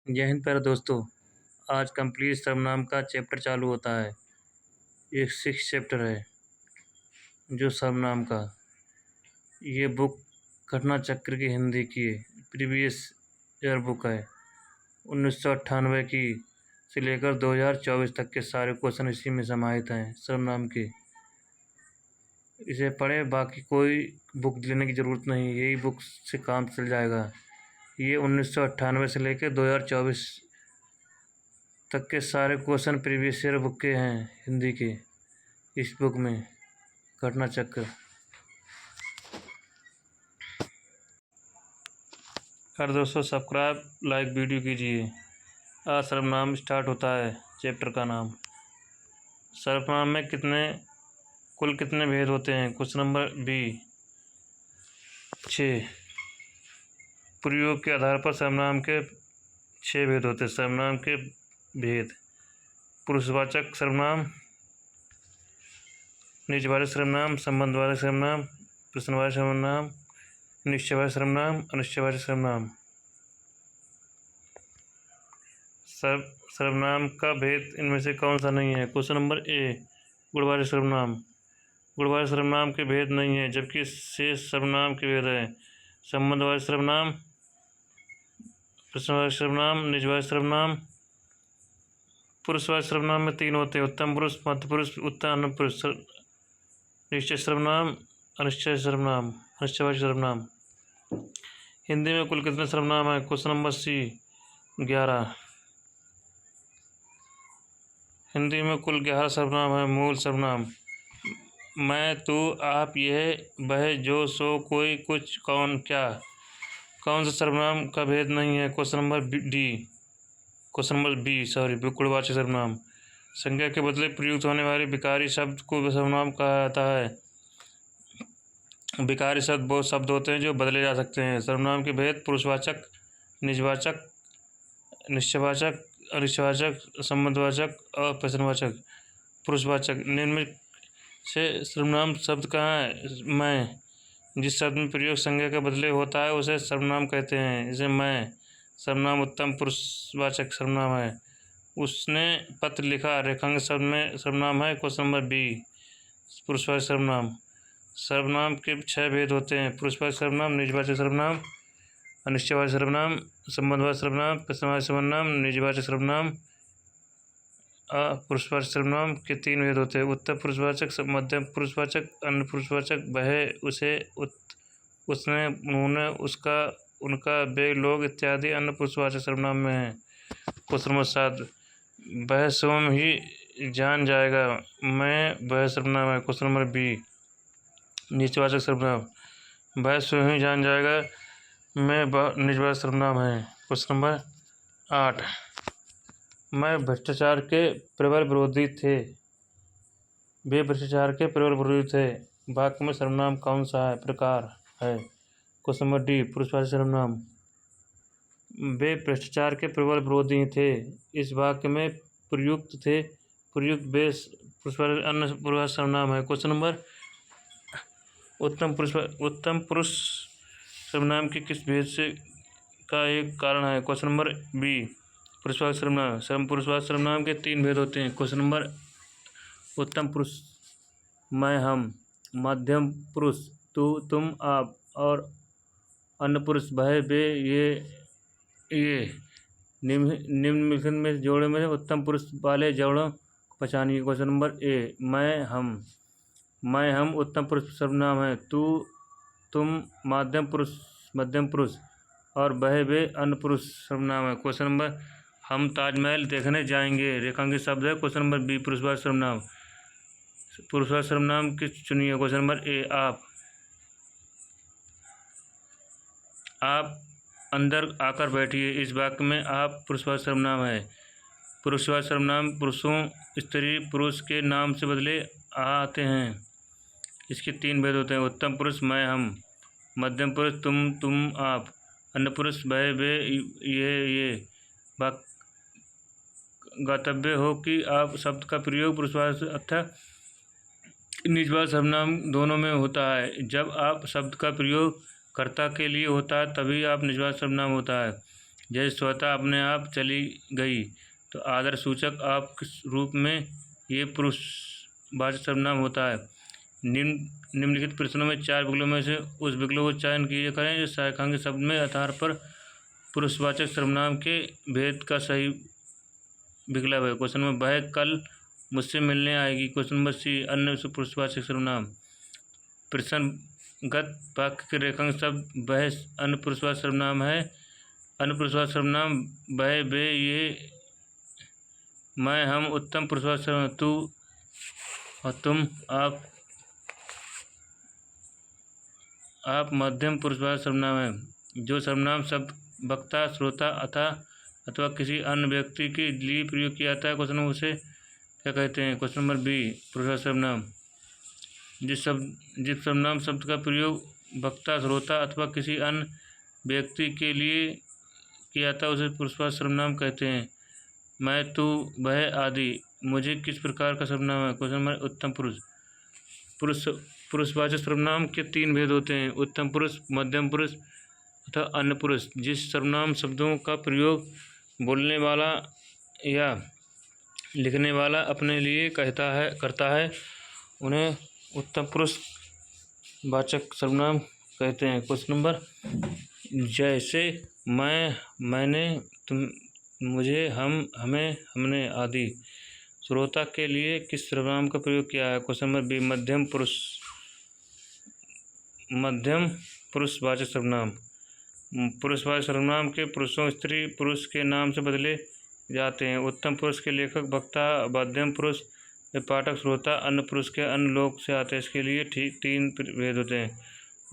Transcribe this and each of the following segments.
जय हिंद प्यारे दोस्तों। आज कंप्लीट सर्वनाम का चैप्टर चालू होता है। ये 6 चैप्टर है जो सर्वनाम का। ये बुक घटना चक्र की हिंदी की प्रीवियस ईयर बुक है। 1998 की से लेकर 2024 तक के सारे क्वेश्चन इसी में समाहित हैं सर्वनाम के। इसे पढ़ें, बाकी कोई बुक लेने की ज़रूरत नहीं, यही बुक से काम चल जाएगा। ये 1998 से लेकर 2024 तक के सारे क्वेश्चन प्रीवियस ईयर बुक के हैं हिंदी के। इस बुक में घटना चक्र। हर दोस्तों सब्सक्राइब लाइक वीडियो कीजिए। आज सर्वनाम स्टार्ट होता है। चैप्टर का नाम सर्वनाम में कुल कितने भेद होते हैं। Question number B 6। प्रयोग के आधार पर सर्वनाम के 6 भेद होते हैं। सर्वनाम के भेद: पुरुषवाचक सर्वनाम, निजवाचक सर्वनाम, संबंधवाचक सर्वनाम, प्रश्नवाचक सर्वनाम, निश्चयवाचक सर्वनाम, अनिश्चयवाचक सर्वनाम। सर्वनाम का भेद इनमें से कौन सा नहीं है। क्वेश्चन नंबर ए गुणवाचक सर्वनाम। गुणवाचक सर्वनाम के भेद नहीं है, जबकि शेष सर्वनाम के भेद है। संबंधवाचक सर्वनाम, प्रश्नवाचक सर्वनाम, निजवाचक सर्वनाम। पुरुषवाचक सर्वनाम में 3 होते हैं: उत्तम पुरुष, मध्य पुरुष, उत्तम अन्य पुरुष। निश्चय सर्वनाम, अनिश्चय सर्वनाम, अनिश्चयवाचक सर्वनाम। हिंदी में कुल कितने सर्वनाम हैं। क्वेश्चन नंबर सी 11। हिंदी में कुल 11 सर्वनाम हैं। मूल सर्वनाम: मैं, तू, आप, यह, वह, जो, सो, कोई, कुछ, कौन, क्या। कौन सा सर्वनाम का भेद नहीं है। क्वेश्चन नंबर बी गुणवाचक सर्वनाम। संज्ञा के बदले प्रयुक्त होने वाले विकारी शब्द को सर्वनाम कहा जाता है। विकारी शब्द वो शब्द होते हैं जो बदले जा सकते हैं। सर्वनाम के भेद: पुरुषवाचक, निजवाचक, निश्चयवाचक, अनिश्चयवाचक, संबंधवाचक और प्रश्नवाचक। पुरुषवाचक: निम्न में से सर्वनाम शब्द कहाँ है। मैं। जिस शब्द में प्रयोग संज्ञा के बदले होता है उसे सर्वनाम कहते हैं। जैसे मैं सर्वनाम उत्तम पुरुषवाचक सर्वनाम है। उसने पत्र लिखा रेखांकित शब्द में सर्वनाम है। क्वेश्चन नंबर बी पुरुषवाचक सर्वनाम। सर्वनाम के 6 भेद होते हैं: पुरुषवाचक सर्वनाम, निजवाचक सर्वनाम, अनिश्चयवाचक सर्वनाम, संबंधवाचक सर्वनाम, प्रश्नवाचक सर्वनाम, निजवाचक सर्वनाम। पुरुषवाचक सर्वनाम के 3 भेद होते हैं: उत्तर पुरुषवाचक, मध्यम पुरुषवाचक, अन्य पुरुषवाचक। वह, उसे, उसने, उन्होंने, उसका, उनका, वे लोग इत्यादि अन्य पुरुषवाचक सर्वनाम में हैं। Question number 7। वह स्वयं ही जान जाएगा। मैं वह सर्वनाम है। क्वेश्चन नंबर बी निश्चयवाचक सर्वनाम। वह स्वयं ही जान जाएगा। मैं निजवाचक सर्वनाम है। Question number 8। मैं भ्रष्टाचार के प्रबल विरोधी थे। वे भ्रष्टाचार के प्रबल विरोधी थे। वाक्य में सर्वनाम कौन सा है प्रकार है। क्वेश्चन नंबर डी पुरुषवाचक सर्वनाम। वे भ्रष्टाचार के प्रबल विरोधी थे। इस वाक्य में प्रयुक्त थे, प्रयुक्त वे पुरुषवाचक अन्य पुरुषवाचक सर्वनाम है। क्वेश्चन नंबर उत्तम पुरुष सर्वनाम के किस भेद से का एक कारण है। क्वेश्चन नंबर बी पुरुषवाचक सर्वनाम। पुरुषवाचक सर्वनाम के 3 भेद होते हैं। क्वेश्चन नंबर उत्तम पुरुष मैं, हम, मध्यम पुरुष तू, तुम, आप और अन्य पुरुष वह, वे, ये। निम्नलिखित में जोड़े में उत्तम पुरुष वाले जोड़ों को पहचानिए। क्वेश्चन नंबर ए मैं, हम उत्तम पुरुष सर्वनाम है। तू, तुम मध्यम पुरुष और वह, वे अन्य पुरुष सर्वनाम है। क्वेश्चन नंबर हम ताजमहल देखने जाएंगे रेखांकित शब्द है। क्वेश्चन नंबर बी पुरुषवाचक सर्वनाम। पुरुषवाचक सर्वनाम की चुनिए। क्वेश्चन नंबर ए आप अंदर आकर बैठिए। इस वाक्य में आप पुरुषवाचक सर्वनाम है। पुरुषवाचक सर्वनाम पुरुषों, स्त्री, पुरुष के नाम से बदले आते हैं। इसके 3 भेद होते हैं: उत्तम पुरुष मैं, हम, मध्यम पुरुष तुम, आप, अन्य पुरुष वह, वे, ये। ज्ञातव्य हो कि आप शब्द का प्रयोग पुरुषवाचक अथवा निजवाचक सर्वनाम दोनों में होता है। जब आप शब्द का प्रयोग कर्ता के लिए होता है तभी आप निजवाचक सर्वनाम होता है। जैसे स्वतः अपने आप चली गई, तो आदर सूचक आप किस रूप में ये पुरुषवाचक सर्वनाम होता है। निम्नलिखित प्रश्नों में 4 विकल्पों में से उस विकल्प को चयन कीजिए करें जो सहायकांक्षी शब्द में आधार पर पुरुषवाचक सर्वनाम के भेद का सही विकल्प है। क्वेश्चन नंबर वह कल मुझसे मिलने आएगी। क्वेश्चन नंबर सी अन्य पुरुषवाचक सर्वनाम। प्रश्नगत वाक्य के रेखांश शब्द वह अन्य पुरुषवाचक सर्वनाम है। अन्य पुरुषवाचक सर्वनाम वह वे ये मैं हम उत्तम पुरुषवाचक सर्वनाम तू और तुम आप मध्यम पुरुषवाचक सर्वनाम है। जो सर्वनाम शब्द वक्ता श्रोता अथवा किसी अन्य व्यक्ति के लिए प्रयोग किया जाता है क्वेश्चन उसे क्या कहते हैं। क्वेश्चन नंबर बी पुरुषवाचक सर्वनाम। जिस सर्वनाम शब्द का प्रयोग वक्ता श्रोता अथवा किसी अन्य व्यक्ति के लिए किया जाता है उसे पुरुषवाचक सर्वनाम कहते हैं। मैं तू वह आदि मुझे किस प्रकार का सर्वनाम है। क्वेश्चन नंबर उत्तम पुरुष। पुरुषवाचक सर्वनाम के 3 भेद होते हैं, उत्तम पुरुष, मध्यम पुरुष तथा अन्य पुरुष। जिस सर्वनाम शब्दों का प्रयोग बोलने वाला या लिखने वाला अपने लिए करता है उन्हें उत्तम पुरुष वाचक सर्वनाम कहते हैं। क्वेश्चन नंबर जैसे मैं, मैंने, तुम, मुझे, हम, हमें, हमने आदि। श्रोता के लिए किस सर्वनाम का प्रयोग किया है। क्वेश्चन नंबर बी मध्यम पुरुषवाचक सर्वनाम। पुरुषवाचक सर्वनाम के पुरुषों स्त्री पुरुष के नाम से बदले जाते हैं। उत्तम पुरुष के लेखक वक्ता, मध्यम पुरुष में पाठक श्रोता, अन्य पुरुष के अन्य लोग से आते हैं। इसके लिए ठीक 3 भेद होते हैं।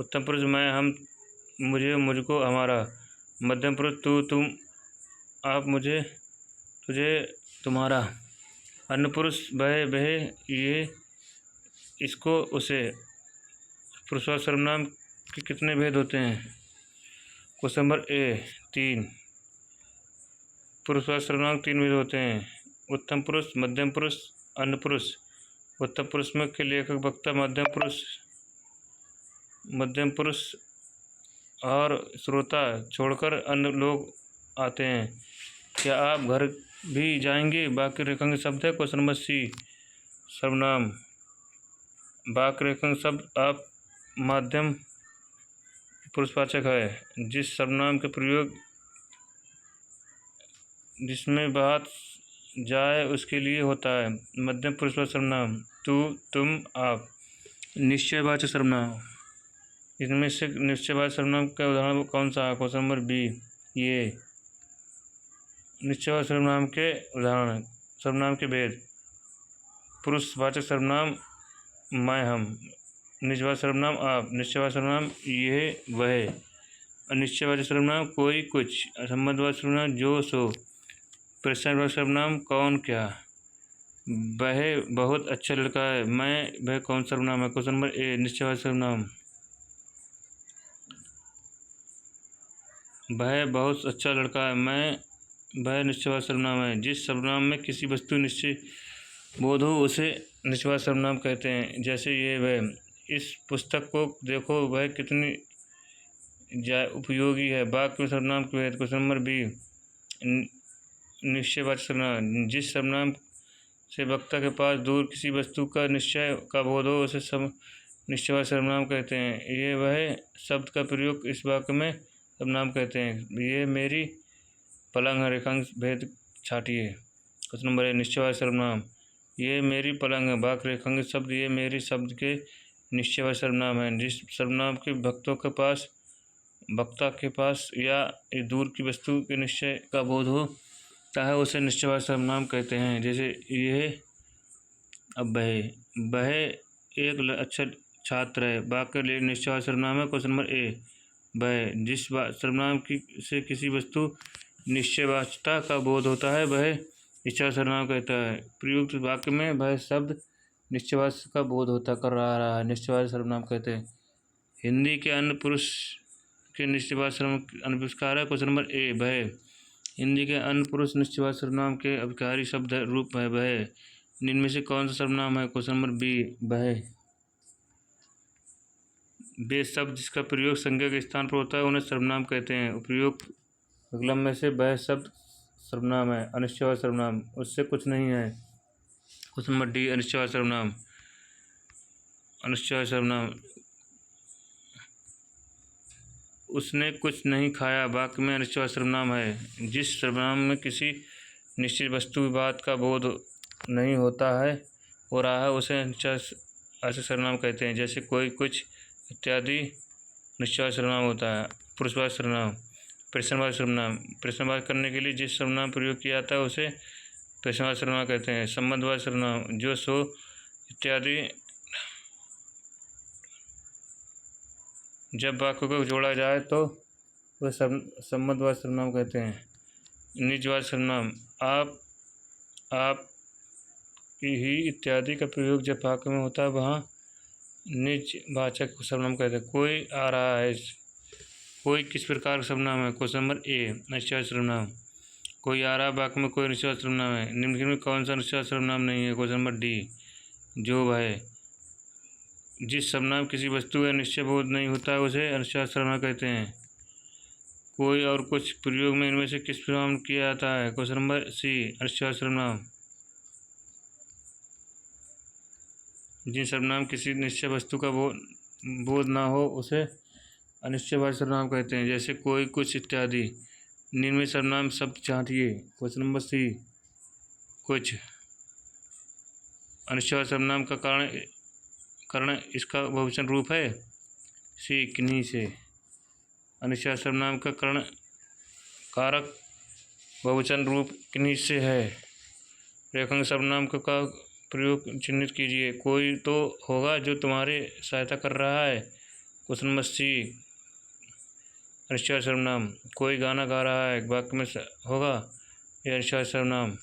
उत्तम पुरुष मैं, हम, मुझे, मुझको, हमारा। मध्यम पुरुष तू, तुम, आप, मुझे, तुझे, तुम्हारा। अन्य पुरुष वह ये, इसको, उसे। पुरुषवाचक सर्वनाम के कितने भेद होते हैं। Question number A 3। पुरुषवाचक सर्वनाम 3 भेद होते हैं, उत्तम पुरुष, मध्यम पुरुष, अन्य पुरुष। उत्तम पुरुष में के लेखक वक्ता, मध्यम पुरुष और श्रोता छोड़कर अन्य लोग आते हैं। क्या आप घर भी जाएंगे वाक्य रेखांकित शब्द है। क्वेश्चन नंबर सी सर्वनाम। वाक्य रेखांकित शब्द आप मध्यम पुरुषवाचक है। जिस सर्वनाम के प्रयोग जिसमें बात जाए उसके लिए होता है। मध्यम पुरुषवाचक सर्वनाम तू, तुम, आप। निश्चयवाचक सर्वनाम। इसमें से निश्चयवाचक सर्वनाम का उदाहरण कौन सा है। क्वेश्चन नंबर बी ये। निश्चयवाचक सर्वनाम के उदाहरण। सर्वनाम के भेद। पुरुषवाचक सर्वनाम मैं, हम। निश्चयवाचक सर्वनाम आप। निश्चयवाचक सर्वनाम यह वह। अनिश्चयवाचक सर्वनाम कोई कुछ। संबंधवाचक सर्वनाम जो सो। प्रश्नवाचक सर्वनाम कौन क्या। वह बहुत अच्छा लड़का है। मैं वह कौन सर्वनाम है। क्वेश्चन नंबर ए निश्चयवाचक सर्वनाम। वह बहुत अच्छा लड़का है। मैं वह निश्चयवाचक सर्वनाम है। जिस सर्वनाम में किसी वस्तु निश्चय बोध हो उसे निश्चयवाचक सर्वनाम कहते हैं। जैसे ये वह। इस पुस्तक को देखो वह कितनी उपयोगी है। वाक्य में सर्वनाम के भेद। क्वेश्चन नंबर बी निश्चयवाचक सर्वनाम। जिस सर्वनाम से वक्ता के पास दूर किसी वस्तु का निश्चय का बोध हो उसे निश्चयवाचक सर्वनाम कहते हैं। ये वह शब्द का प्रयोग इस वाक्य में सर्वनाम कहते हैं। ये मेरी पलंग है। रेखांश भेद छाटिए। क्वेश्चन नंबर ए निश्चयवाचक सर्वनाम। ये मेरी पलंग है। वाक्य रेखांकित शब्द ये मेरी शब्द के निश्चयवाचक सर्वनाम है। जिस सर्वनाम के वक्ता के पास या दूर की वस्तु के निश्चय का बोध होता है उसे निश्चयवाचक सर्वनाम कहते हैं। जैसे यह अब वह एक अच्छा छात्र है। वाक्य निश्चयवाचक सर्वनाम है। क्वेश्चन नंबर ए वह। जिस सर्वनाम से किसी वस्तु निश्चयवाचकता का बोध होता है वह निश्चयवाचक सर्वनाम कहता है। प्रयुक्त वाक्य में वह शब्द निश्चयवाचक का बोध होता कर रहा है निश्चयवाचक सर्वनाम कहते हैं। हिंदी के अन्य पुरुष के निश्चयवाचक सर्वनाम अनविष्कार है। क्वेश्चन नंबर ए वह। हिंदी के अन्य पुरुष निश्चयवाचक सर्वनाम के अभिकारी शब्द रूप है वह। इनमें से कौन सा सर्वनाम है। क्वेश्चन नंबर बी वह। वे शब्द जिसका प्रयोग संज्ञा के स्थान पर होता है उन्हें सर्वनाम कहते हैं। उपयोग विकल्प में से वह शब्द सर्वनाम है। अनिश्चयवाची सर्वनाम, उससे कुछ नहीं है। क्वेश्चन नंबर डी, अनिश्चयवाची सर्वनाम। अनिश्चयवाची सर्वनाम, उसने कुछ नहीं खाया वाक्य में अनिश्चयवाची सर्वनाम है। जिस सर्वनाम में किसी निश्चित वस्तु विवाद का बोध नहीं होता है हो रहा है उसे अनिश्चयवाची सर्वनाम कहते हैं। जैसे कोई, कुछ इत्यादि निश्चयवाची सर्वनाम होता है। पुरुषवाची सर्वनाम, प्रश्नवाची सर्वनाम, प्रश्नवाची करने के लिए जिस सर्वनाम प्रयोग किया जाता है उसे प्रश्नवाची सर्वनाम कहते हैं। संबंधवाची सर्वनाम, जो, सो इत्यादि जब वाक्य को जोड़ा जाए तो वह संबंधवाची सर्वनाम कहते हैं। निजवाची सर्वनाम, आप ही इत्यादि का प्रयोग जब वाक्य में होता है वहाँ निजवाचक सर्वनाम कहते हैं। कोई आ रहा है, कोई किस प्रकार का सर्वनाम है। क्वेश्चन नंबर ए, अनिश्चयवाची सर्वनाम। कोई आ रहा है वाक्य में कोई अनिश्चयवाची सर्वनाम है। निम्नलिखित में कौन सा अनिश्चयवाची सर्वनाम नहीं है। क्वेश्चन नंबर डी, जो, वह। जिस सर्वनाम किसी वस्तु का निश्चय बोध नहीं होता है उसे अनिश्चयवाची सर्वनाम कहते हैं। कोई और कुछ प्रयोग में इनमें से किस सर्वनाम किया जाता है। क्वेश्चन नंबर सी, अनिश्चयवाची सर्वनाम। जिन सर्वनाम किसी निश्चय वस्तु का बोध ना हो उसे अनिश्चयवाची सर्वनाम कहते हैं। जैसे कोई, कुछ इत्यादि। निम्न में सर्वनाम शब्द चाहिए। क्वेश्चन नंबर सी, कुछ। अनिश्चयवाची सर्वनाम का कारण इसका बहुवचन रूप है। सी, किन्हीं से। अनिश्चयवाची सर्वनाम का कारक बहुवचन रूप किन्हीं से है। रेखांक सर्वनाम का प्रयोग चिन्हित कीजिए। कोई तो होगा जो तुम्हारे सहायता कर रहा है। क्वेश्चन नंबर सी, अनिश्चयवाची सर्वनाम। कोई गाना गा रहा है वाक्य में होगा, यह अनिश्चयवाची सर्वनाम।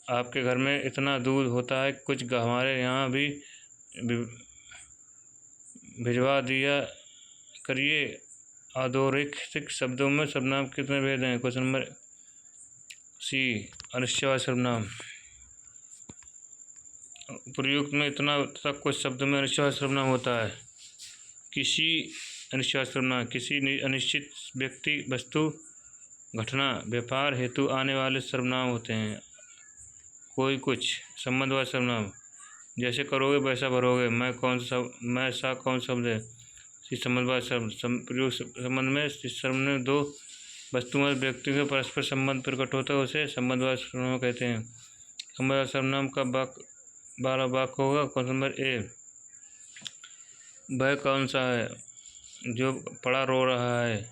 आपके घर में इतना दूध होता है, कुछ हमारे यहाँ भी भिजवा दिया करिए। अधोरेखित शब्दों में सर्वनाम कितने भेद हैं। क्वेश्चन नंबर सी, अनिश्चयवाची सर्वनाम। प्रयुक्त में इतना तक कुछ शब्दों में अनिश्चयवाची सर्वनाम होता है। किसी अनिश्चयवाची सर्वनाम, किसी अनिश्चित व्यक्ति, वस्तु, घटना, व्यापार हेतु आने वाले सर्वनाम होते हैं। कोई, कुछ संबंधवाची सर्वनाम। जैसे करोगे वैसा भरोगे। मैं सा कौन शब्द है। संबंधवाची शब्द। प्रयोग संबंध में जिस संबंध में दो वस्तुओं व्यक्ति के परस्पर संबंध प्रकट होता है उसे संबंधवाची सर्वनाम कहते हैं। संबंधवाची सर्वनाम का बारह वाक्य होगा। क्वेश्चन नंबर ए, वह कौन सा है जो पड़ा रो रहा है।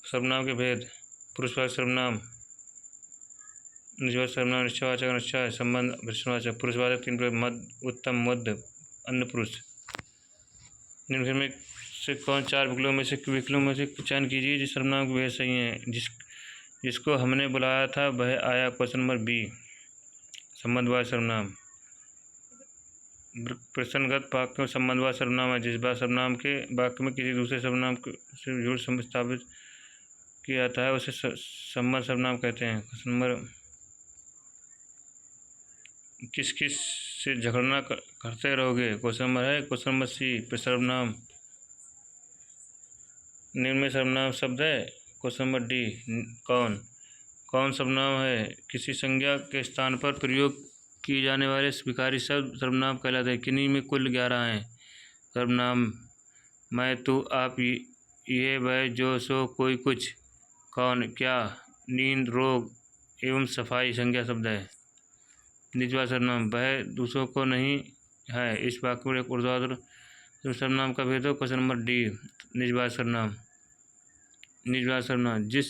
सर्वनाम के भेद। पुरुषवाचक सर्वनाम, निजवाचक सर्वनाम, निश्चयवाचक, अनिश्चय, संबंध, प्रश्नवाचक। पुरुषवाचक 3 प्रकार, मध्य, उत्तम, मध्य, अन्य पुरुष। निम्न में से कौन 4 विकल्पों में से चयन कीजिए जिस सर्वनाम के भेद सही हैं। जिसको हमने बुलाया था वह आया। क्वेश्चन नंबर बी, संबंधवाचक सर्वनाम। प्रश्नगत वाक्य में संबंधवाचक सर्वनाम है। जिस बार सर्वनाम के वाक्य में किसी दूसरे सर्वनाम से जोड़ स्थापित किया जाता है उसे संबंध सर्वनाम कहते हैं। क्वेश्चन नंबर, किस किस से झगड़ना करते रहोगे। क्वेश्चन नंबर है। क्वेश्चन नंबर सी, सर्वनाम। निम्न में सर्वनाम शब्द है। क्वेश्चन नंबर डी, कौन सर्वनाम है। किसी संज्ञा के स्थान पर प्रयोग किए जाने वाले स्वीकारी शब्द सर्वनाम कहलाते हैं। किन्हीं में कुल 11 हैं सर्वनाम। मैं, तू, आप, ये, वह, जो, सो, कोई, कुछ, कौन, क्या, नींद, रोग एवं सफाई संज्ञा शब्द है। निजवाचक सर्वनाम, वह दूसरों को नहीं है। इस वाक्य में एक ऊर्ध्वाधर सर्वनाम का भेद हो। क्वेश्चन नंबर डी, निजवाचक सर्वनाम। निजवाचक सर्वनाम, जिस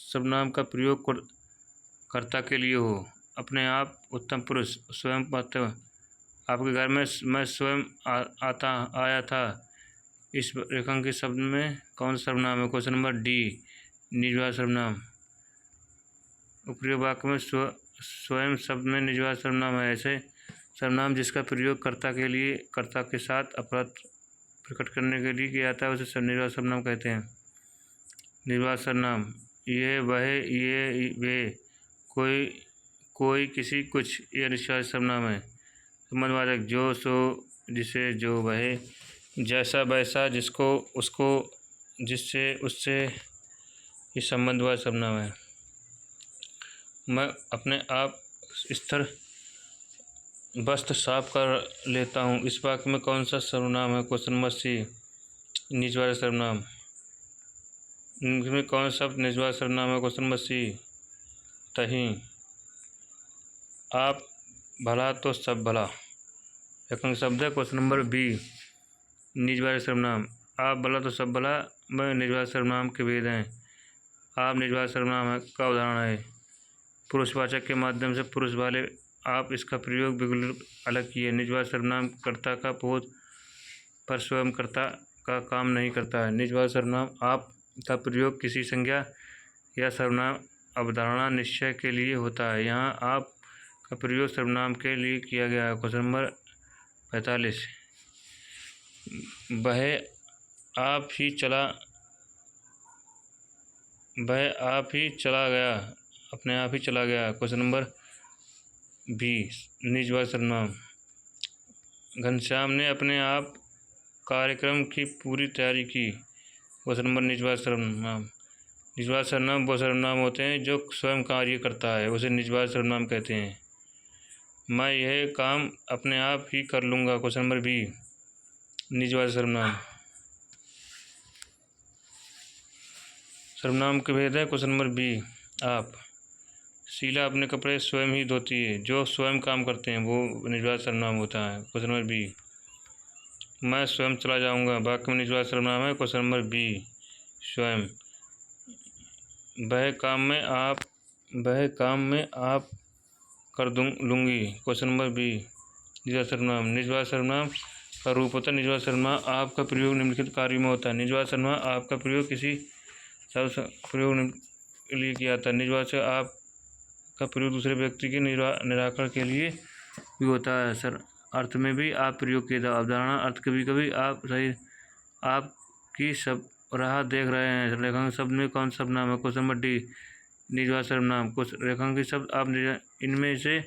सर्वनाम का प्रयोग कर्ता के लिए हो। अपने आप, उत्तम पुरुष, स्वयं पात्र, आपके घर में मैं स्वयं आया था। इस रेखांकित शब्द में कौन सा सर्वनाम है। क्वेश्चन नंबर डी, निजवाचक सर्वनाम। उपयोग वाक्य में स्वयं शब्द में निजवाचक सर्वनाम है। ऐसे सर्वनाम जिसका प्रयोग कर्ता के लिए, कर्ता के साथ अपराध प्रकट करने के लिए किया जाता है उसे निजवाचक सर्वनाम कहते हैं। निजवाचक सर्वनाम, ये, वह, ये, वे, कोई, किसी, कुछ, ये अनिश्चयवाचक सर्वनाम है। संबंधवाचक, जो, सो, जिसे, जो, वह, जैसा, वैसा, जिसको, उसको, जिससे, उससे, ये संबंधवाचक सर्वनाम है। मैं अपने आप स्तर वस्त्र साफ कर लेता हूँ, इस वाक्य में कौन सा सर्वनाम है? क्वेश्चन नंबर सी, निजवाचक सर्वनाम। निम्न में कौन सा शब्द निजवाचक सर्वनाम है? क्वेश्चन नंबर सी, तहीं। आप भला तो सब भला, एक शब्द है। क्वेश्चन नंबर बी, निजवाचक सर्वनाम। आप भला तो सब भला में निजवाचक सर्वनाम के भेद हैं। आप निजवाचक सर्वनाम है का उदाहरण है। पुरुषवाचक के माध्यम से पुरुष वाले आप, इसका प्रयोग बिल्कुल अलग किए। निजवाचक सर्वनाम कर्ता का बोध पर स्वयं कर्ता का काम नहीं करता है। निजवाचक सर्वनाम आप का प्रयोग किसी संज्ञा या सर्वनाम अवधारणा निश्चय के लिए होता है। यहाँ आप का प्रयोग सर्वनाम के लिए किया गया है। क्वेश्चन नंबर 45, वह आप ही चला गया, अपने आप ही चला गया। क्वेश्चन नंबर बी, निजवाचक सर्वनाम। घनश्याम ने अपने आप कार्यक्रम की पूरी तैयारी की। क्वेश्चन नंबर निजवाचक सर्वनाम। निजवाचक सर्वनाम वो सर्वनाम होते हैं जो स्वयं कार्य करता है, उसे निजवाचक सर्वनाम कहते हैं। मैं यह काम अपने आप ही कर लूँगा। क्वेश्चन नंबर बी, निजवाचक सर्वनाम। सर्वनाम के भेद है। क्वेश्चन नंबर बी, आप। शीला अपने कपड़े स्वयं ही धोती है, जो स्वयं काम करते हैं वो निजवाचक सर्वनाम होता है। क्वेश्चन नंबर बी, मैं स्वयं चला जाऊंगा, वाक्य में निजवाचक सर्वनाम है। क्वेश्चन नंबर बी, स्वयं। वह काम में आप कर लूँगी। क्वेश्चन नंबर बी, निजवाचक सर्वनाम। निजवाचक सर्वनाम का रूप होता है। निजवाचक सर्वनाम आप का प्रयोग निम्नलिखित कार्यों में होता है। निजवाचक सर्वनाम आप का प्रयोग किसी शब्द प्रयोग के लिए किया जाता है। निजवाचक आप का प्रयोग दूसरे व्यक्ति के निराकरण के लिए भी होता है। सर अर्थ में भी आप प्रयोग किया था। अवधारणा अर्थ कभी कभी आप सही आपकी सब राह देख रहे हैं। रेखांकित शब्द में कौन सा सर्वनाम है? क्वेश्चन नंबर डी, निजवाचक सर्वनाम। कुछ रेखांकित शब्द आप इनमें से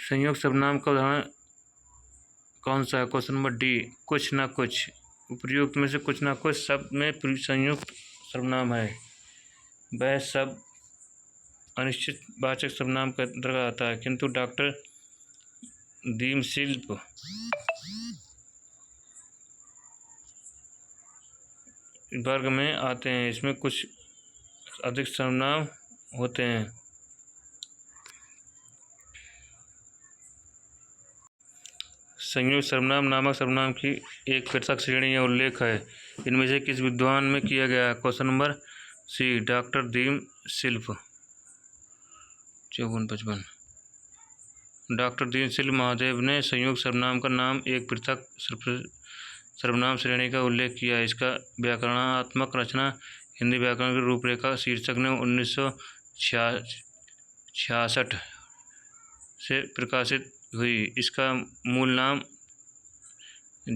संयोग सर्वनाम का उदाहरण कौन सा है? क्वेश्चन नंबर डी, कुछ ना कुछ। उपयुक्त में से कुछ ना कुछ शब्द में संयुक्त सर्वनाम है। वह सब अनिश्चित वाचक सर्वनाम का अंतर्गत आता है, किंतु डॉक्टर दीमशिल्प वर्ग में आते हैं। इसमें कुछ अधिक सर्वनाम होते हैं। संयुक्त सर्वनाम नामक सर्वनाम की एक पृथक श्रेणी या उल्लेख है। इनमें से किस विद्वान में किया गया है? क्वेश्चन नंबर सी, डॉक्टर दीमशिल्प। 54-55। डॉक्टर दीनशिल्प महादेव ने संयुक्त सर्वनाम का नाम एक पृथक सर्वनाम श्रेणी का उल्लेख किया है। इसका व्याकरणात्मक रचना हिंदी व्याकरण की रूपरेखा शीर्षक ने 1966 से प्रकाशित हुई। इसका मूल नाम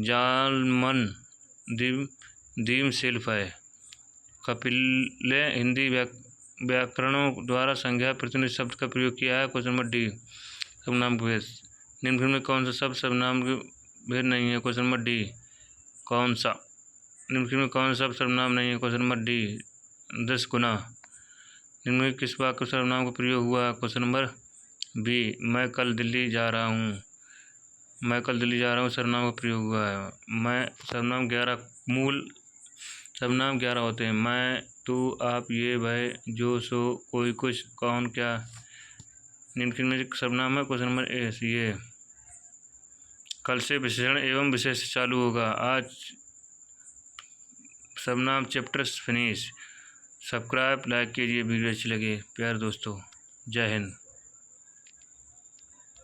जालमन दीमशिल्प है। कपिले हिंदी व्याकरणों द्वारा संज्ञा प्रतिनिधि शब्द का प्रयोग किया है। क्वेश्चन नंबर डी, सर्वनाम के भेद। निम्न में कौन सा शब्द सर्वनाम के भेद नहीं है? क्वेश्चन नंबर डी, कौन सा? निम्न में कौन सा शब्द सर्वनाम नहीं है? क्वेश्चन नंबर डी, 10 गुना। निम्न में किस वाक्य सर्वनाम का प्रयोग हुआ है? क्वेश्चन नंबर बी, मैं कल दिल्ली जा रहा हूँ। मैं कल दिल्ली जा रहा हूँ सर्वनाम का प्रयोग हुआ है। मैं सर्वनाम 11 मूल सर्वनाम 11 होते हैं। मैं, तू, आप, ये, वह, जो, सो, कोई, कुछ, कौन, क्या। निम्न में सर्वनाम है। क्वेश्चन नंबर ए, ये। कल से विशेषण एवं विशेष चालू होगा। आज सर्वनाम चैप्टर फिनिश। सब्सक्राइब लाइक कीजिए, वीडियो अच्छी लगे। प्यार दोस्तों, जय हिंद।